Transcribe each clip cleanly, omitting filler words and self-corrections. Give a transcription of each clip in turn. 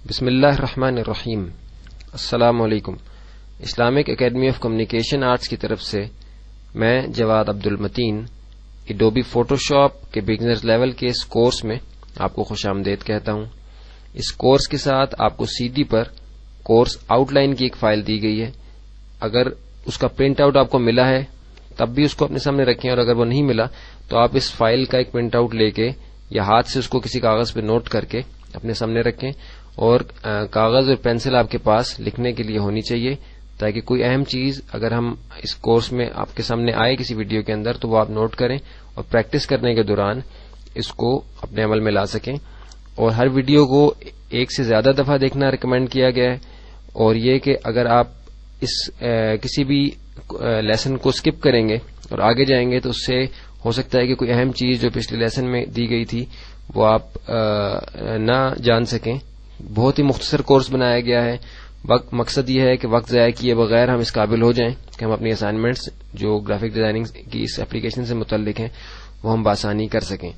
بسم اللہ الرحمن الرحیم۔ السلام علیکم۔ Islamic academy of communication arts کی طرف سے میں جواد عبد المتین ایڈوبی فوٹوشاپ کے بگنرز لیول کے اس کورس میں آپ کو خوش آمدید کہتا ہوں۔ اس کورس کے ساتھ آپ کو سی ڈی پر کورس آؤٹ لائن کی ایک فائل دی گئی ہے۔ اگر اس کا پرنٹ آؤٹ آپ کو ملا ہے تب بھی اس کو اپنے سامنے رکھیں، اور اگر وہ نہیں ملا تو آپ اس فائل کا ایک پرنٹ آؤٹ لے کے یا ہاتھ سے اس کو کسی کاغذ پہ نوٹ کر کے اپنے سامنے رکھیں، اور کاغذ اور پینسل آپ کے پاس لکھنے کے لیے ہونی چاہیے، تاکہ کوئی اہم چیز اگر ہم اس کورس میں آپ کے سامنے آئے کسی ویڈیو کے اندر تو وہ آپ نوٹ کریں اور پریکٹس کرنے کے دوران اس کو اپنے عمل میں لا سکیں۔ اور ہر ویڈیو کو ایک سے زیادہ دفعہ دیکھنا ریکمینڈ کیا گیا ہے، اور یہ کہ اگر آپ اس کسی بھی لیسن کو اسکپ کریں گے اور آگے جائیں گے تو اس سے ہو سکتا ہے کہ کوئی اہم چیز جو پچھلے لیسن میں دی گئی تھی وہ آپ نہ جان سکیں۔ بہت ہی مختصر کورس بنایا گیا ہے۔ مقصد یہ ہے کہ وقت ضائع کیے بغیر ہم اس قابل ہو جائیں کہ ہم اپنی اسائنمنٹس جو گرافک ڈیزائننگ کی اس اپلیکیشن سے متعلق ہیں وہ ہم بآسانی کر سکیں۔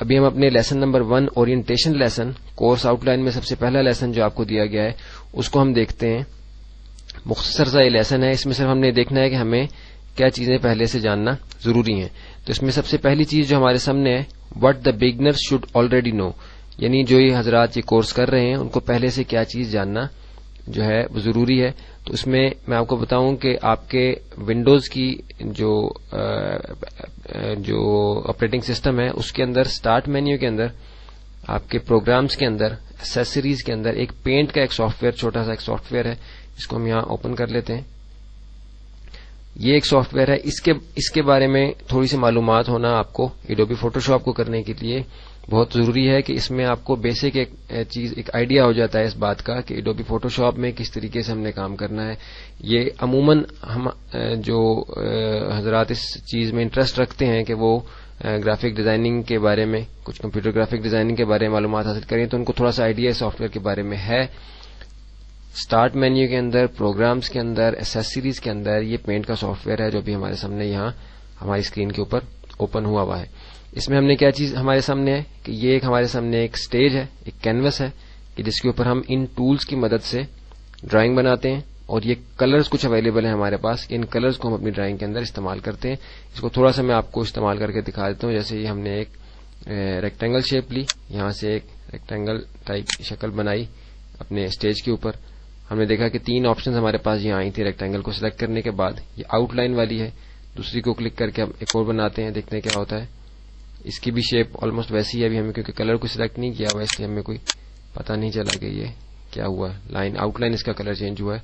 ابھی ہم اپنے lesson number 1 orientation lesson, course out line میں سب سے پہلا لیسن جو آپ کو دیا گیا ہے اس کو ہم دیکھتے ہیں۔ مختصر سا یہ لیسن ہے، اس میں صرف ہم نے دیکھنا ہے کہ ہمیں کیا چیزیں پہلے سے جاننا ضروری ہیں۔ تو اس میں سب سے پہلی چیز جو ہمارے سامنے ہے، with the beginner should already know, یعنی جو یہ حضرات یہ کورس کر رہے ہیں ان کو پہلے سے کیا چیز جاننا جو ہے وہ ضروری ہے۔ تو اس میں میں آپ کو بتاؤں کہ آپ کے ونڈوز کی جو آپریٹنگ سسٹم ہے اس کے اندر اسٹارٹ مینیو کے اندر آپ کے پروگرامز کے اندر ایکسیسریز کے اندر ایک پینٹ کا ایک سافٹ ویئر، چھوٹا سا ایک سافٹ ویئر ہے، اس کو ہم یہاں اوپن کر لیتے ہیں۔ یہ ایک سافٹ ویئر ہے، اس کے بارے میں تھوڑی سی معلومات ہونا آپ کو ایڈوبی فوٹوشاپ کو کرنے کے لیے بہت ضروری ہے، کہ اس میں آپ کو بیسک ایک آئیڈیا ہو جاتا ہے اس بات کا کہ ایڈوبی فوٹوشاپ میں کس طریقے سے ہم نے کام کرنا ہے۔ یہ عموماً ہم جو حضرات اس چیز میں انٹرسٹ رکھتے ہیں کہ وہ گرافک ڈیزائننگ کے بارے میں، کچھ کمپیوٹر گرافک ڈیزائننگ کے بارے میں معلومات حاصل کریں تو ان کو تھوڑا سا آئیڈیا سافٹ ویئر کے بارے میں ہے۔ اسٹارٹ مینیو کے اندر، پروگرامز کے اندر، ایکسیسریز کے اندر یہ پینٹ کا سافٹ ویئر ہے جو بھی ہمارے سامنے یہاں ہماری اسکرین کے اوپر اوپن ہوا ہے۔ اس میں ہم نے کیا چیز ہمارے سامنے ہے کہ یہ ایک ہمارے سامنے ایک سٹیج ہے، ایک کینوس ہے کہ جس کے اوپر ہم ان ٹولز کی مدد سے ڈرائنگ بناتے ہیں، اور یہ کلرز کچھ اویلیبل ہیں ہمارے پاس کہ ان کلرز کو ہم اپنی ڈرائنگ کے اندر استعمال کرتے ہیں۔ اس کو تھوڑا سا میں آپ کو استعمال کر کے دکھا دیتا ہوں۔ جیسے یہ ہم نے ایک ریکٹینگل شیپ لی، یہاں سے ایک ریکٹینگل ٹائپ شکل بنائی اپنے سٹیج کے اوپر۔ ہم نے دیکھا کہ 3 آپشنز ہمارے پاس یہاں آئی تھی ریکٹینگل کو سلیکٹ کرنے کے بعد۔ یہ آؤٹ لائن والی ہے، دوسری کو کلک کر کے ہم ایک اور بناتے ہیں، دیکھتے ہیں کیا ہوتا ہے۔ اس کی بھی شیپ آلموسٹ ویسی ہے، ابھی ہمیں کیونکہ کلر کو سلیکٹ نہیں کیا ہوا اس لیے ہمیں کوئی پتہ نہیں چلا کہ یہ کیا ہوا ہے۔ لائن آؤٹ لائن اس کا کلر چینج ہوا ہے۔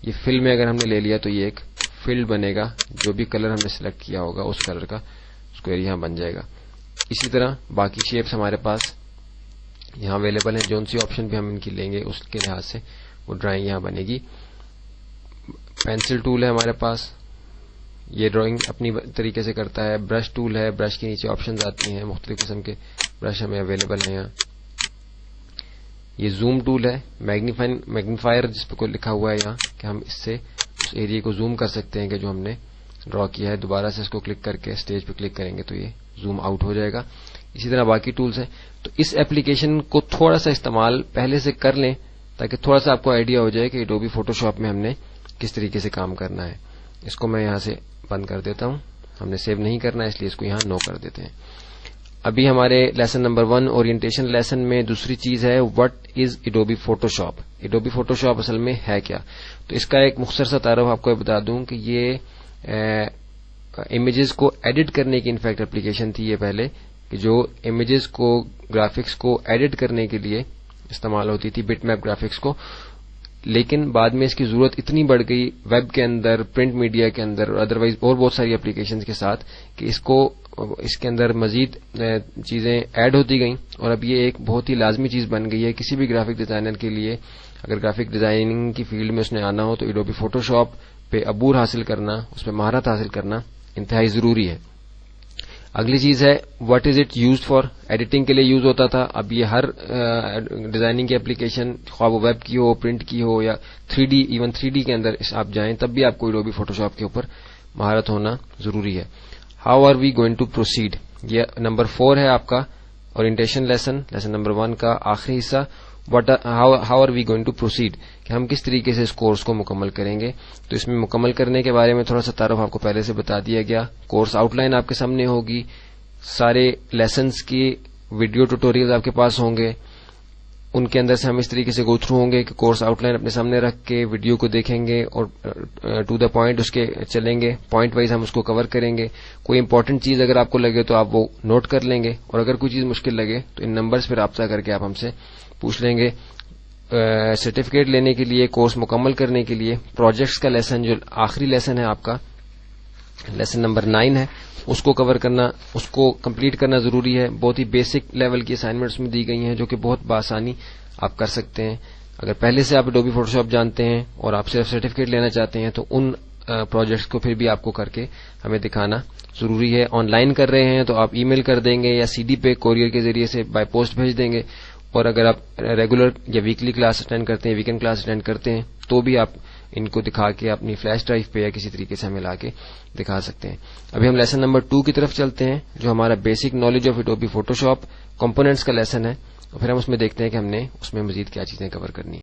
یہ فل میں اگر ہم نے لے لیا تو یہ ایک فیلڈ بنے گا، جو بھی کلر ہم نے سلیکٹ کیا ہوگا اس کلر کا اسکوئر یہاں بن جائے گا۔ اسی طرح باقی شیپس ہمارے پاس یہاں اویلیبل ہیں، جون سی آپشن بھی ہم ان کی لیں گے اس کے لحاظ سے وہ ڈرائنگ یہاں بنے گی۔ پینسل ٹول ہے ہمارے پاس، یہ ڈرائنگ اپنی طریقے سے کرتا ہے۔ برش ٹول ہے، برش کے نیچے آپشنز آتی ہیں، مختلف قسم کے برش ہمیں اویلیبل ہیں یہاں۔ یہ زوم ٹول ہے، میگنیفائر جس پہ کوئی لکھا ہوا ہے یہاں کہ ہم اس سے اس ایریا کو زوم کر سکتے ہیں کہ جو ہم نے ڈرا کیا ہے۔ دوبارہ سے اس کو کلک کر کے اسٹیج پہ کلک کریں گے تو یہ زوم آؤٹ ہو جائے گا۔ اسی طرح باقی ٹولز ہیں۔ تو اس ایپلیکیشن کو تھوڑا سا استعمال پہلے سے کر لیں تاکہ تھوڑا سا آپ کو آئیڈیا ہو جائے کہ ایڈوبی فوٹوشاپ میں ہم نے کس طریقے سے کام کرنا ہے۔ اس کو میں یہاں سے بند کر دیتا ہوں، ہم نے سیو نہیں کرنا ہے اس لیے اس کو یہاں نو کر دیتے ہیں۔ ابھی ہمارے لیسن نمبر 1 اورینٹیشن لیسن میں دوسری چیز ہے what is Adobe Photoshop. Adobe Photoshop اصل میں ہے کیا؟ تو اس کا ایک مختصر سا تعارف آپ کو بتا دوں کہ یہ امیجز کو ایڈٹ کرنے کی انفیکٹ اپلیکیشن تھی یہ پہلے، کہ جو امیجز کو گرافکس کو ایڈٹ کرنے کے لیے استعمال ہوتی تھی، بٹ میپ گرافکس کو۔ لیکن بعد میں اس کی ضرورت اتنی بڑھ گئی ویب کے اندر، پرنٹ میڈیا کے اندر اور ادروائز اور بہت ساری اپلیکیشنز کے ساتھ کہ اس کے اندر مزید چیزیں ایڈ ہوتی گئیں، اور اب یہ ایک بہت ہی لازمی چیز بن گئی ہے کسی بھی گرافک ڈیزائنر کے لیے۔ اگر گرافک ڈیزائننگ کی فیلڈ میں اس نے آنا ہو تو ایڈوبی فوٹوشاپ پہ عبور حاصل کرنا، اس پہ مہارت حاصل کرنا انتہائی ضروری ہے۔ اگلی چیز ہے what is it used for. Editing کے لیے یوز ہوتا تھا، اب یہ ہر ڈیزائننگ کی اپلیکیشن، خواہ وہ ویب کی ہو، پرنٹ کی ہو یا 3D، ایون 3D کے اندر آپ جائیں تب بھی آپ کو ایڈوبی فوٹوشاپ کے اوپر مہارت ہونا ضروری ہے۔ How are we going to proceed, یہ نمبر 4 ہے آپ کا اورینٹیشن لیسن نمبر 1 کا آخری حصہ۔ How are we going to proceed, کہ ہم کس طریقے سے اس کورس کو مکمل کریں گے. تو اس میں مکمل کرنے کے بارے میں تھوڑا سا تعارف آپ کو پہلے سے بتا دیا گیا. کورس آؤٹ لائن آپ کے سامنے ہوگی، سارے لیسنز کی ویڈیو ٹیوٹوریل آپ کے پاس ہوں گے. ان کے اندر سے ہم اس طریقے سے گو تھرو ہوں گے کہ کورس آؤٹ لائن اپنے سامنے رکھ کے ویڈیو کو دیکھیں گے اور ٹو دا پوائنٹ اس کے چلیں گے. پوائنٹ وائز ہم اس کو کور کریں گے. کوئی امپورٹنٹ چیز اگر آپ کو لگے تو آپ وہ نوٹ کر لیں گے، اور اگر کوئی چیز مشکل لگے تو ان نمبرز پہ رابطہ کر کے آپ ہم سے پوچھ لیں گے. سرٹیفکیٹ لینے کے لیے، کورس مکمل کرنے کے لیے پروجیکٹس کا لیسن، جو آخری لیسن ہے آپ کا لیسن نمبر 9 ہے، اس کو کور کرنا، اس کو کمپلیٹ کرنا ضروری ہے. بہت ہی بیسک لیول کی اسائنمنٹس میں دی گئی ہیں جو کہ بہت بآسانی آپ کر سکتے ہیں. اگر پہلے سے آپ اڈوبی فوٹو شاپ جانتے ہیں اور آپ صرف سرٹیفکیٹ لینا چاہتے ہیں تو ان پروجیکٹس کو پھر بھی آپ کو کر کے ہمیں دکھانا ضروری ہے. آن لائن کر رہے ہیں تو آپ ای میل کر دیں گے یا سی ڈی پہ کوریئر کے ذریعے سے بائی پوسٹ بھیج دیں گے. اور اگر آپ ریگولر یا ویکلی کلاس اٹینڈ کرتے ہیں، ویکینڈ کلاس اٹینڈ کرتے ہیں، تو بھی آپ ان کو دکھا کے اپنی فلیش ڈرائیو پہ یا کسی طریقے سے ہمیں لا کے دکھا سکتے ہیں. ابھی ہم لیسن نمبر 2 کی طرف چلتے ہیں، جو ہمارا basic knowledge of اڈوبی photo shop components کا لیسن ہے. اور پھر ہم اس میں دیکھتے ہیں کہ ہم نے اس میں مزید کیا چیزیں کور کرنی.